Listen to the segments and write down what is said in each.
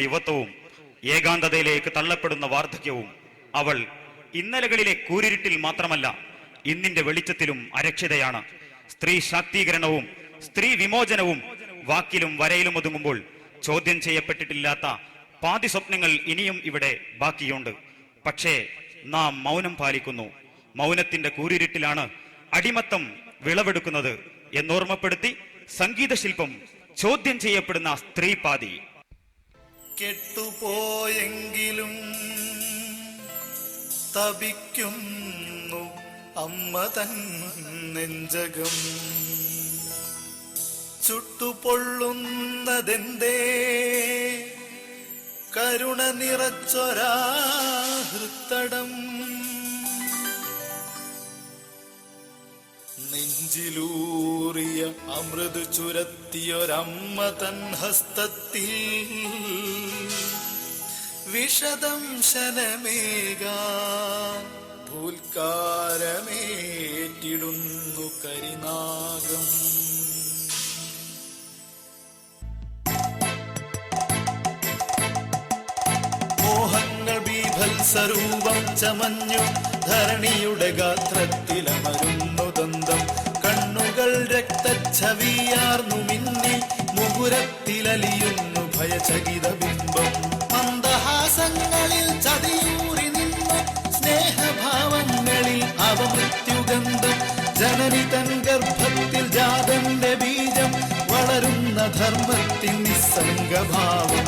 യുവത്വവും ഏകാന്തതയിലേക്ക് തള്ളപ്പെടുന്ന വാർദ്ധക്യവും അവൾ ഇന്നലകളിലെ കൂരിരുട്ടിൽ മാത്രമല്ല ഇന്നിന്റെ വെളിച്ചത്തിലും അരക്ഷിതയാണ്. സ്ത്രീ ശാക്തീകരണവും സ്ത്രീ വിമോചനവും വാക്കിലും വരയിലും ഒതുങ്ങുമ്പോൾ ചോദ്യം ചെയ്യപ്പെട്ടിട്ടില്ലാത്ത പാതി സ്വപ്നങ്ങൾ ഇനിയും ഇവിടെ ബാക്കിയുണ്ട്. പക്ഷേ നാം മൗനം പാലിക്കുന്നു. മൗനത്തിന്റെ കൂരിരുട്ടിലാണ് അടിമത്തം വിളവെടുക്കുന്നത് എന്നോർമ്മപ്പെടുത്തി സംഗീത ശില്പം ചോദ്യം ചെയ്യപ്പെടുന്ന സ്ത്രീ പാതി. കെട്ടുപോയെങ്കിലും തപിക്കുന്നു അമ്മ തൻ നെഞ്ചകം, ചുട്ടുപൊള്ളുന്നതെന്തേ കരുണ നിറച്ചൊരാ ഹൃത്തടം, നെഞ്ചിലൂറിയ അമൃത് ചുരത്തിയൊരമ്മ തൻ ഹസ്തത്തിൽ വിഷദംശനമേകാൻ ഭൂൽക്കാരമേറ്റിടുന്നു കരിനാഗം. മോഹങ്ങൾ ബീഭത്സരൂപം ചമഞ്ഞു ധരണിയുടെ ഗാത്രത്തിലമരുന്നു ദന്തം, കണ്ണുകൾ രക്തച്ഛവിയാർന്നു മിന്നി മുകുരത്തിലലിയുന്നു ഭയചകിത ബിംബം. മന്ദഹാസങ്ങളിൽ ചതിയൂറി നിന്നു സ്നേഹഭാവങ്ങളിൽ അവമൃത്യുഗന്ധം, ജനനി തൻ ഗർഭത്തിൽ ജാതന്റെ ബീജം വളരുന്ന ധർമ്മത്തിൻ നിസ്സംഗഭാവം.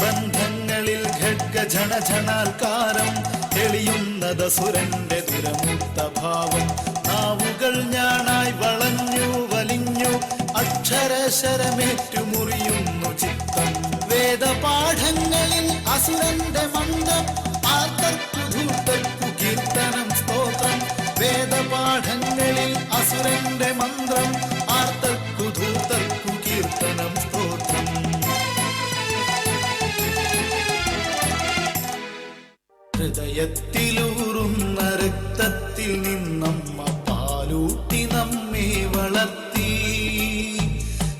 ബന്ധങ്ങളിൽ ഖഡ്ഗജണജണാൽക്കാരം തെളിയുന്നതസുരന്റെ ദുരമൂർത്ത ഭാവം. നാവുകൾ ഞാനായി വളഞ്ഞു വലിഞ്ഞു അക്ഷരശരമേറ്റു മുറിയുന്നു ചിത്തം. വേദപാഠങ്ങളിൽ അസുരന്റെ മന്ത്രം ആർത്തർക്കു ധൂർത്തർക്കു കീർത്തനം സ്തോത്രം. വേദപാഠങ്ങളിൽ അസുരന്റെ മന്ത്രം ആർത്തർക്കു ധൂർത്തർക്കു കീർത്തനം സ്തോത്രം. ഹൃദയത്തിലൂറുന്ന രക്തത്തിൽ നിന്നമ്മ പാലൂട്ടി നമ്മെ വളർത്തി.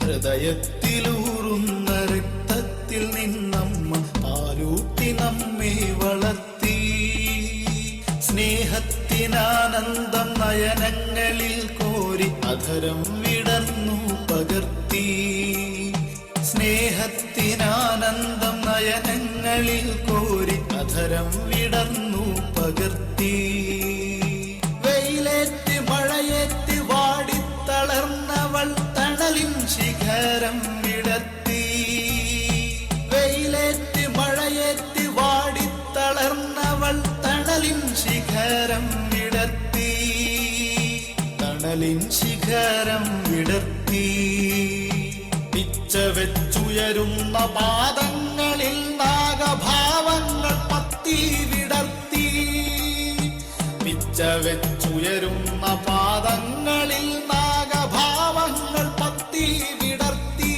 ഹൃദയത്തിലൂറുന്ന രക്തത്തിൽ നിന്നമ്മ പാലൂട്ടി നമ്മെ വളർത്തി. സ്നേഹത്തിനാനന്ദം നയനങ്ങളിൽ കോരി അധരം വിടർന്നു പകർത്തി. സ്നേഹത്തിനാനന്ദം നയനങ്ങളിൽ കോരി അധരം വിടർന്നു പകർത്തി. വെയിലേറ്റ് മഴയേറ്റ് വാടിത്തളർന്നവൾ തണലിൻ ശിഖരം വിടർത്തി. വെയിലേറ്റ് മഴയേറ്റ് വാടിത്തളർന്നവൾ തണലിൻ ശിഖരം വിടർത്തി. തണലിൻ ശിഖരം വിടർത്തി. പിച്ച വെച്ചുയരുന്ന പാദങ്ങളിൽ നാഗഭാവങ്ങൾ പത്തി വിടർത്തി. പിച്ച വെച്ചുയരുന്ന പാദങ്ങളിൽ നാഗഭാവങ്ങൾ പത്തി വിടർത്തി.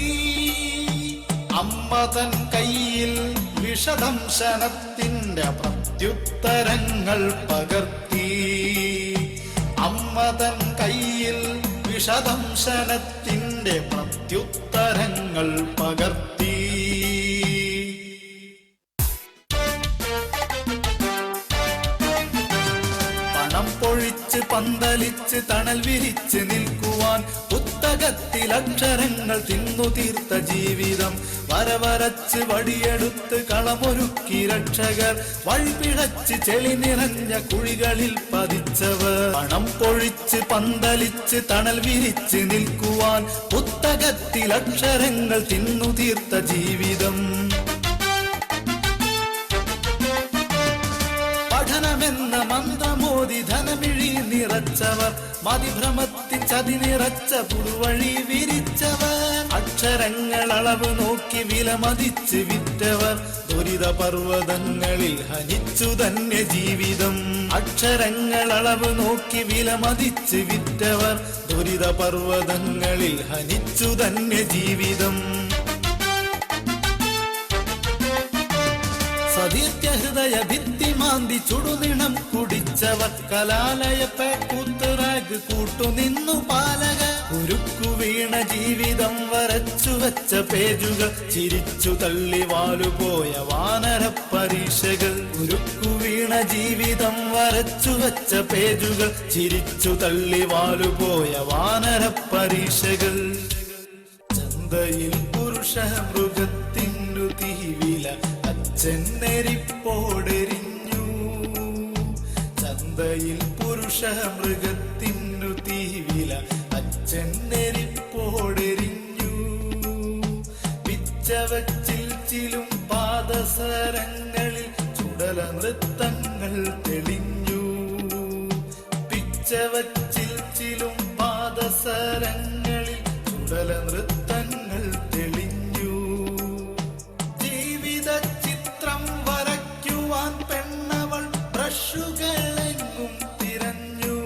അമ്മ തൻ കയ്യിൽ വിഷദംശനത്തിന്റെ പ്രത്യുത്തരങ്ങൾ പകർത്തി. അമ്മ തൻ കയ്യിൽ വിഷദംശനത്തിന്റെ പ്രത്യുത്തരങ്ങൾ പകർത്തി. പണം പൊഴിച്ച് പന്തലിച്ച് തണൽ വിരിച്ച് നിൽക്കുവാൻ പുസ്തകത്തിൽ അക്ഷരങ്ങൾ തിന്നു തീർത്ത ജീവിതം. വരവരച്ച് വടിയെടുത്ത് കളമൊരുക്കി രക്ഷകർ വഴിപിഴച്ച് ചെളി നിറഞ്ഞ കുഴികളിൽ പതിച്ചവർ. പണം പൊഴിച്ച് പന്തലിച്ച് തണൽ വിരിച്ച് നിൽക്കുവാൻ പുസ്തകത്തിൽ അക്ഷരങ്ങൾ തിന്നു തീർത്ത ജീവിതം. പഠനമെന്ന മന്ത്രമോദി ധനമിഴി നിറച്ചവർ, മതിഭ്രമത്തിൽ ചതി നിറച്ച പുതുവഴി വിരിച്ചവർ. അക്ഷരങ്ങൾ അളവ് നോക്കി വിലമതിച്ച് വിറ്റവർ, ദുരിത പർവ്വതങ്ങളിൽ ഹനിച്ചു തന്നെ ജീവിതം. അക്ഷരങ്ങൾ അളവ് നോക്കി വിലമതിച്ച് വിറ്റവർ, ദുരിത പർവ്വതങ്ങളിൽ ഹനിച്ചു തന്നെ ജീവിതം. സതീർത്യ ഹൃദയ ഭിത്തി മാന്തി ചുടുനിണം കുടിച്ചവർ, കലാലയ പേക്കൂത്തുറാഗ് കൂട്ടുനിന്നു പാലക. ഉരുക്കു വീണ ജീവിതം വരച്ചു വച്ച പേജുകൾ, ചിരിച്ചു തള്ളി വാലുപോയ വാനര പരീക്ഷകൾ. ഉരുക്കു വീണ ജീവിതം വരച്ചു വച്ച പേജുകൾ, ചിരിച്ചു തള്ളി വാലുപോയ വാനര പരീക്ഷകൾ. ചന്തയിൽ പുരുഷ മൃഗത്തിനു തീവില അച്ഛനെരിപ്പോടെരിഞ്ഞു. ചന്തയിൽ പുരുഷ മൃഗത്തിനു തീവില അച്ഛനെരിപ്പോടെരിഞ്ഞു. പിച്ചവച്ചിലും പാദസരങ്ങളിൽ ചുടല നൃത്തങ്ങൾ തെളിഞ്ഞു. പിച്ചവച്ചിലും പാദസരങ്ങളിൽ ചുടല നൃത്തങ്ങൾ തെളിഞ്ഞു. ജീവിത ചിത്രം വരയ്ക്കുവാൻ പെണ്ണവൾ ബ്രഷുകളെങ്ങും തിരഞ്ഞു.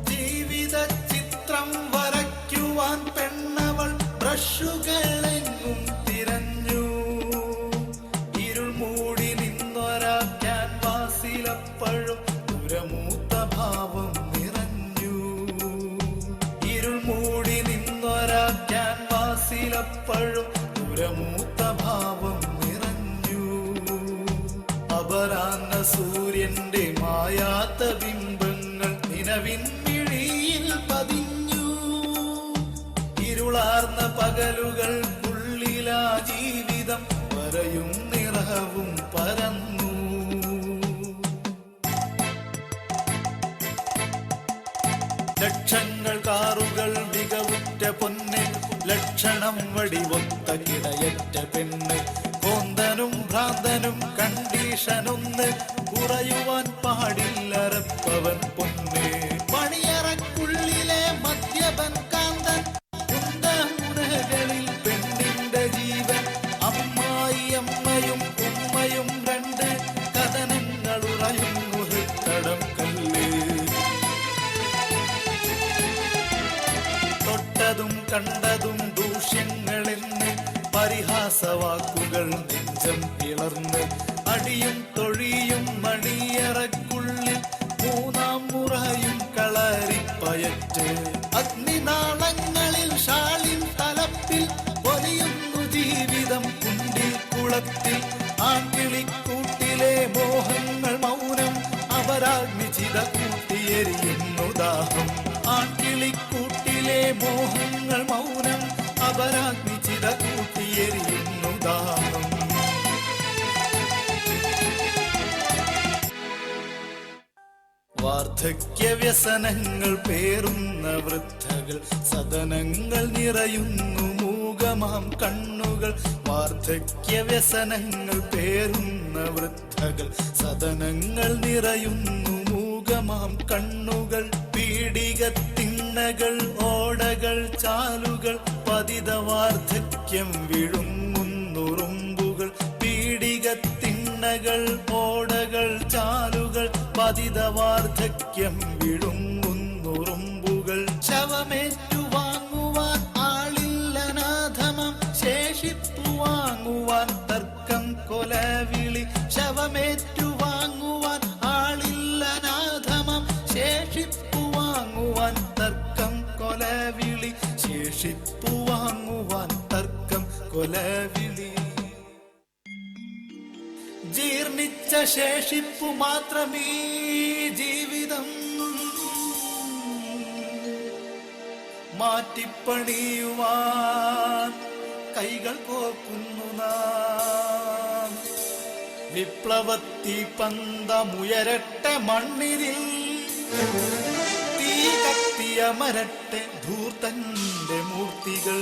ജീവിത ചിത്രം വരയ്ക്കുവാൻ പെണ്ണവൾ ബ്രഷുകളെങ്ങും തിരഞ്ഞു. ഇരുൾ മൂടി നിന്നൊരാ ക്യാൻവാസിലപ്പോഴും ദുരമൂത്ത ഭാവം നിറഞ്ഞു. ഇരുൾ മൂടി നിന്നൊരാ ക്യാൻവാസിലപ്പോഴും ദുരമൂത്ത ഭാവം നിറഞ്ഞു. അപരാഹ്ന സൂര്യന്റെ മായാത്ത ബിംബങ്ങൾ നിലവിൻമിഴിയിൽ പതിഞ്ഞു. ഇരുളാർന്ന പകലുകൾക്കുള്ളിലാ ജീവിതം വരയും നിറവും പരന്നു. ലക്ഷങ്ങൾ കാറുകൾ മികവുറ്റ പൊന്ന്, ലക്ഷണം വടിവൊത്ത കിടയറ്റ പെണ്ണ്. കോന്തനും ഭ്രാന്തനും കണ്ടീഷനൊന്ന്, കുറയുവാൻ പാടില്ലറപ്പവൻ പൊന്ന്. പണിയറക്കുള്ളിലെ മദ്യപൻ കാന്തൻ, കുന്തമുനകളിൽ പെണ്ണിന്റെ ജീവൻ. അമ്മായി അമ്മയും ഉമ്മയും രണ്ട്, കഥനങ്ങളുറയുന്നു ഹൃത്തടം കല്ല്. തൊട്ടതും കണ്ടതും ദൂഷ്യങ്ങളെന്ന് പരിഹാസവാക്കുകൾ നെഞ്ചം പിളർന്ന്. അടിയും തൊഴിയും മണിയറക്കുള്ളിൽ മൂന്നാം മുറയും കളരിപ്പയറ്റ്. അഗ്നിനാളങ്ങളിൽ ഷാളിൻ തലപ്പിൽ പൊലിയുന്നു ജീവിതം കുണ്ടിൽ കുളത്തിൽ. ആൺകിളിക്കൂട്ടിലെ മോഹങ്ങൾ മൗനം, അവരാഗ്നി ചിത കൂട്ടിയെരിയുന്നു ദാഹം. ആൺകിളിക്കൂട്ടിലെ മോഹങ്ങൾ മൗനം, അവരാഗ്നി ചിത കൂട്ടിയെരിയുന്നു ദാഹം. വാർദ്ധക്യ വ്യസനങ്ങൾ പേറുന്ന വൃദ്ധകൾ, സദനങ്ങൾ നിറയുന്നു മൂകമാം കണ്ണുകൾ. വാർദ്ധക്യ വ്യസനങ്ങൾ പേറുന്ന വൃദ്ധകൾ, സദനങ്ങൾ നിറയുന്നു മൂകമാം കണ്ണുകൾ. പീഡികത്തിണ്ണകൾ ഓടകൾ ചാലുകൾ, പതിത വാർദ്ധക്യം വിഴുങ്ങുന്നുറുമ്പുകൾ. പീഡികത്തിണ്ണകൾ ഓടകൾ ചാലുകൾ, പതിത വാർദ്ധക്യം വിഴുങ്ങുന്നുറുമ്പുകൾ. ശവമേറ്റു വാങ്ങുവാൻ ആളില്ലനാഥമം, ശേഷിപ്പു വാങ്ങുവാൻ തർക്കം കൊലവിളി. ശവമേറ്റു വാങ്ങുവാൻ ആളില്ലനാഥമം, ശേഷിപ്പു വാങ്ങുവാൻ തർക്കം കൊലവിളി. ശേഷിപ്പു വാങ്ങുവാൻ തർക്കം കൊലവിളി. ജീർണിച്ച ശേഷിപ്പു മാത്രമീ ജീവിതം, മാറ്റിപ്പണിയുവാൻ കൈകൾ കോർക്കുന്നു നാം. വിപ്ലവത്തി പന്തമുയരട്ടെ മണ്ണിരിൽ, തീ കത്തിയമരട്ടെ ധൂർത്തന്റെ മൂർത്തികൾ.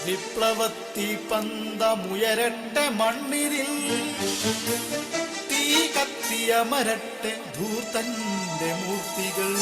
വിപ്ലവത്തി പന്തമുയരട്ടെ മണ്ണിരിൽ, തീ കത്തിയമരട്ടെ ധൂർത്തന്റെ മൂർത്തികൾ.